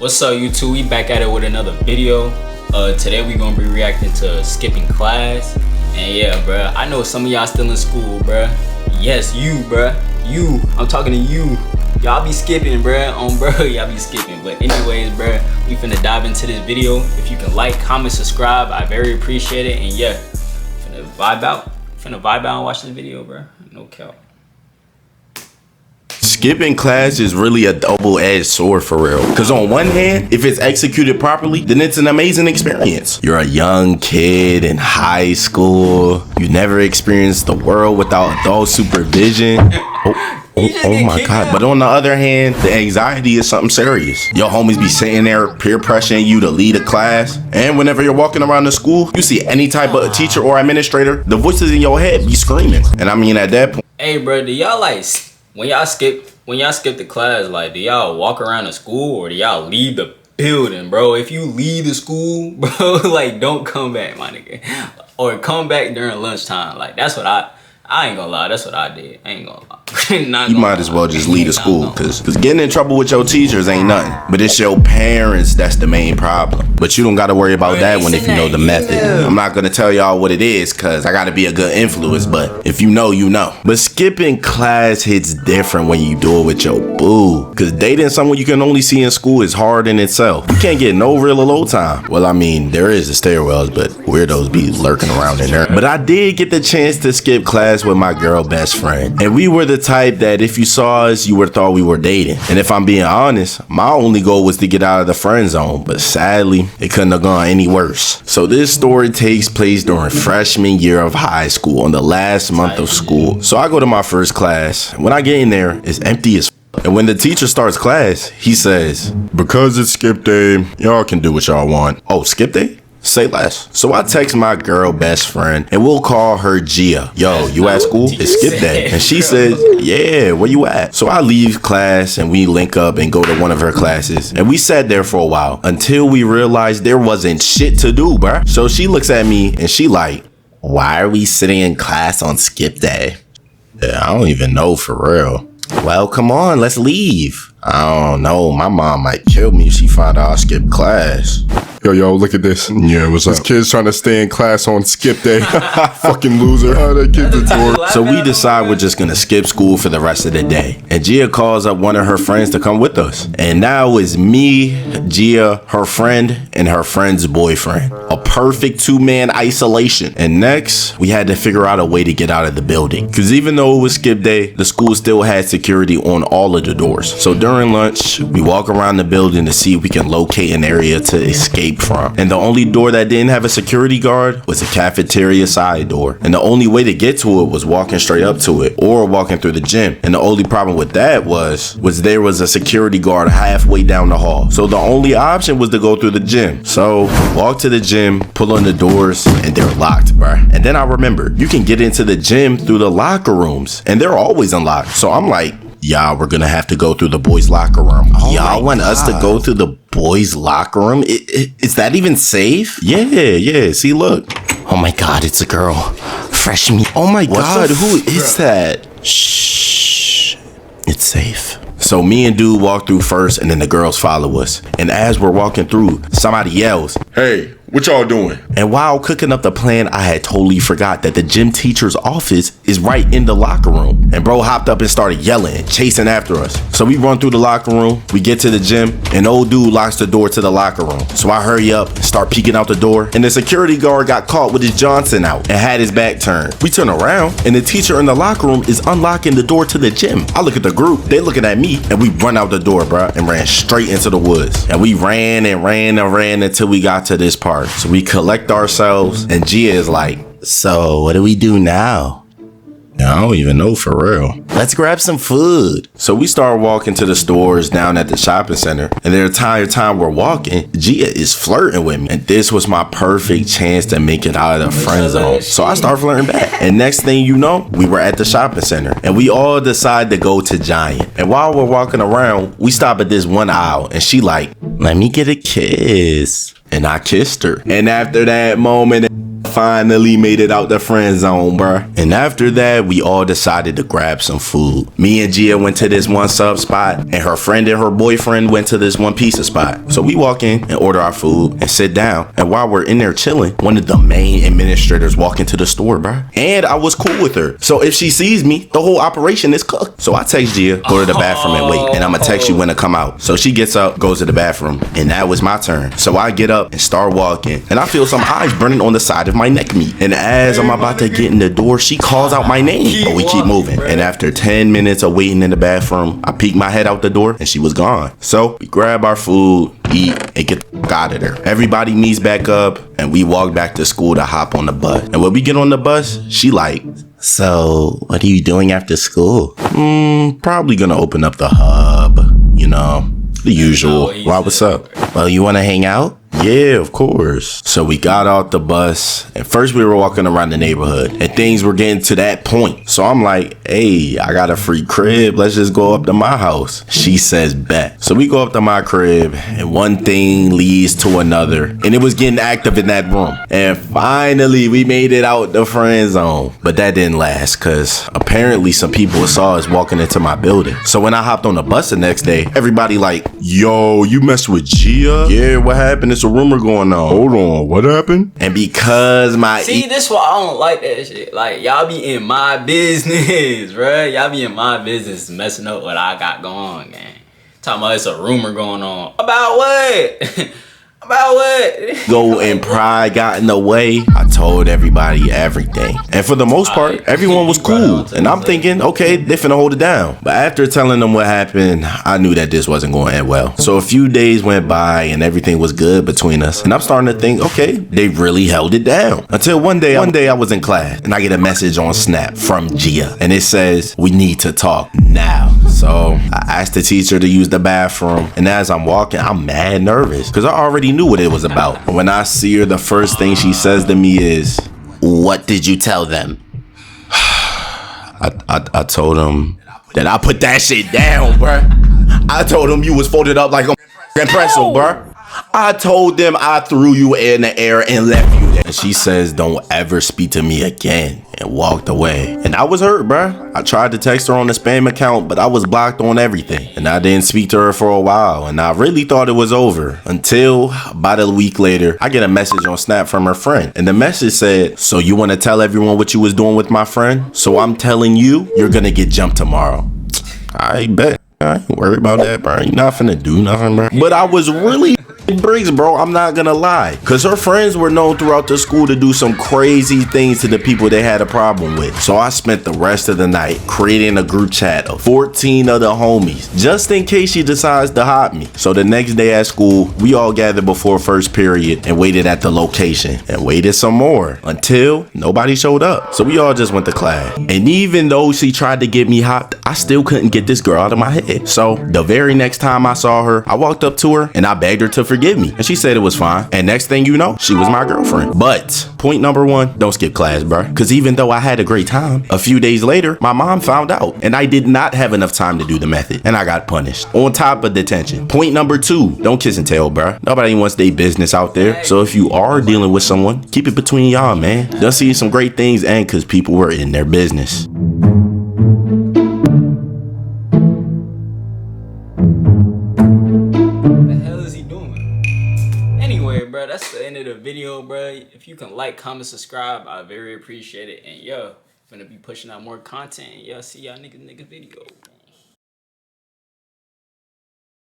What's up, YouTube? We back at it with another video. Today we gonna be reacting to skipping class. And yeah, bruh, I know some of y'all still in school, bruh. Yes, you, bruh. You, I'm talking to you. Y'all be skipping, bruh. Y'all be skipping. But anyways, bruh, we finna dive into this video. If you can like, comment, subscribe, I very appreciate it. And yeah, finna vibe out and watch this video, bruh. No cap. Skipping class is really a double-edged sword for real. Because on one hand, if it's executed properly, then it's an amazing experience. You're a young kid in high school. You never experienced the world without adult supervision. Oh my God. But on the other hand, the anxiety is something serious. Your homies be sitting there peer pressuring you to lead a class. And whenever you're walking around the school, you see any type of teacher or administrator, the voices in your head be screaming. And I mean, at that point, hey, bro, do y'all like, when y'all skip the class, like, do y'all walk around the school or do y'all leave the building, bro? If you leave the school, bro, like, don't come back, my nigga. Or come back during lunchtime. Like, that's what I ain't gonna lie, that's what I did. I ain't gonna lie. You might as well just leave the school, cause getting in trouble with your teachers ain't nothing. But it's your parents that's the main problem. But you don't gotta worry about that one if you know the method. I'm not gonna tell y'all what it is, cause I gotta be a good influence, but if you know, you know. But skipping class hits different when you do it with your boo. Cause dating someone you can only see in school is hard in itself. You can't get no real alone time. Well, I mean, there is the stairwells, but weirdos be lurking around in there. But I did get the chance to skip class with my girl best friend. And we were the type that if you saw us, you would have thought we were dating. And if I'm being honest, my only goal was to get out of the friend zone. But sadly, it couldn't have gone any worse. So this story takes place during freshman year of high school on the last month of school. So I go to my first class. When I get in there, it's empty as and when the teacher starts class, he says, "Because it's skip day, y'all can do what y'all want." Oh, skip day? Say less. So I text my girl best friend and we'll call her Gia. Yo, you at school? It's skip day. And she says, yeah, where you at? So I leave class and we link up and go to one of her classes. And we sat there for a while until we realized there wasn't shit to do, bruh. So she looks at me and she like, why are we sitting in class on skip day? Yeah, I don't even know for real. Well, come on, let's leave. I don't know. My mom might kill me if she found out I skipped class. Yo, look at this. Yeah, what's up? This kid's trying to stay in class on skip day. Fucking loser. Oh, that kid's a dork. So we decide we're just gonna skip school for the rest of the day. And Gia calls up one of her friends to come with us. And now it's me, Gia, her friend, and her friend's boyfriend. A perfect two-man isolation. And next, we had to figure out a way to get out of the building. Because even though it was skip day, the school still had security on all of the doors. So during lunch, we walk around the building to see if we can locate an area to escape from. And the only door that didn't have a security guard was a cafeteria side door. And the only way to get to it was walking straight up to it or walking through the gym. And the only problem with that was there was a security guard halfway down the hall. So the only option was to go through the gym. So walk to the gym, pull on the doors, and they're locked, bruh. And then I remember you can get into the gym through the locker rooms and they're always unlocked. So I'm like, y'all, we're gonna have to go through the boys' locker room. Y'all want us to go through the boys' locker room? Is that even safe? Yeah. See, look. Oh my God, it's a girl. Freshman. Oh my God, who is that? Shh. It's safe. So me and dude walk through first and then the girls follow us. And as we're walking through, somebody yells, "Hey, what y'all doing?" And while cooking up the plan, I had totally forgot that the gym teacher's office is right in the locker room. And bro hopped up and started yelling and chasing after us. So we run through the locker room, we get to the gym, and old dude locks the door to the locker room. So I hurry up and start peeking out the door, and the security guard got caught with his Johnson out and had his back turned. We turn around, and the teacher in the locker room is unlocking the door to the gym. I look at the group, they looking at me, and we run out the door, bro, and ran straight into the woods. And we ran until we got to this part. So we collect ourselves, and Gia is like, so what do we do now? I don't even know for real. Let's grab some food. So we start walking to the stores down at the shopping center, and the entire time we're walking, Gia is flirting with me. And this was my perfect chance to make it out of the friend zone. So I start flirting back. And next thing you know, we were at the shopping center, and we all decide to go to Giant. And while we're walking around, we stop at this one aisle, and she like, let me get a kiss. And I kissed her. And after that moment, finally made it out the friend zone, bruh. And after that, we all decided to grab some food. Me and Gia went to this one sub spot, and her friend and her boyfriend went to this one pizza spot. So we walk in and order our food and sit down. And while we're in there chilling, one of the main administrators walk into the store, bruh. And I was cool with her. So if she sees me, the whole operation is cooked. So I text Gia, go to the bathroom and wait. And I'ma text you when to come out. So she gets up, goes to the bathroom, and that was my turn. So I get up and start walking, and I feel some eyes burning on the side of my neck meat. And as I'm about to get in the door, she calls out my name. But we keep moving. And after 10 minutes of waiting in the bathroom, I peek my head out the door and she was gone. So we grab our food, eat, and get the fuck out of there. Everybody meets back up and we walk back to school to hop on the bus. And when we get on the bus, she like, so what are you doing after school? Probably gonna open up the hub, you know, the usual. Why, what's up? Well, you wanna hang out? Yeah, of course. So we got off the bus, and first we were walking around the neighborhood, and things were getting to that point. So I'm like, hey, I got a free crib. Let's just go up to my house. She says, bet. So we go up to my crib, and one thing leads to another, and it was getting active in that room. And finally, we made it out the friend zone. But that didn't last, because apparently some people saw us walking into my building. So when I hopped on the bus the next day, everybody like, yo, you messed with Gia? Yeah, what happened? It's a rumor going on. Hold on, what happened? And because this why I don't like that shit. Like, y'all be in my business, bruh. Y'all be in my business messing up what I got going on, gang. Talking about it's a rumor going on. About what? About what? Go and pride got in the way. I told everybody everything. And for the most part, everyone was cool. And I'm thinking, okay, they finna hold it down. But after telling them what happened, I knew that this wasn't going to end well. So a few days went by and everything was good between us. And I'm starting to think, okay, they really held it down. Until one day I was in class and I get a message on Snap from Gia. And it says, we need to talk now. So I asked the teacher to use the bathroom. And as I'm walking, I'm mad nervous because I already knew what it was about. When I see her, the first thing she says to me is, what did you tell them? I told them that I put that shit down, bruh. I told them you was folded up like a pretzel, bruh. I told them I threw you in the air and left you there. And she says, don't ever speak to me again, and walked away. And I was hurt, bruh. I tried to text her on the spam account, but I was blocked on everything. And I didn't speak to her for a while, and I really thought it was over. Until about a week later, I get a message on Snap from her friend. And the message said, so you want to tell everyone what you was doing with my friend? So I'm telling you, you're gonna get jumped tomorrow. I bet. I ain't worried about that, bro. You're not finna do nothing, bro. But I was really bricks, bro. I'm not gonna lie. Cause her friends were known throughout the school to do some crazy things to the people they had a problem with. So I spent the rest of the night creating a group chat of 14 other homies, just in case she decides to hop me. So the next day at school, we all gathered before first period and waited at the location and waited some more until nobody showed up. So we all just went to class. And even though she tried to get me hopped, I still couldn't get this girl out of my head. So the very next time I saw her, I walked up to her and I begged her to forgive me. And she said it was fine. And next thing you know, she was my girlfriend. But point number one, don't skip class, bro. Cause even though I had a great time, a few days later, my mom found out and I did not have enough time to do the method. And I got punished on top of detention. Point number two, don't kiss and tell, bro. Nobody wants their business out there. So if you are dealing with someone, keep it between y'all, man. Done see some great things and cause people were in their business. Anyway, bro, that's the end of the video, bro. If you can like, comment, subscribe, I very appreciate it. And yo, gonna be pushing out more content. Yo, see y'all nigga video.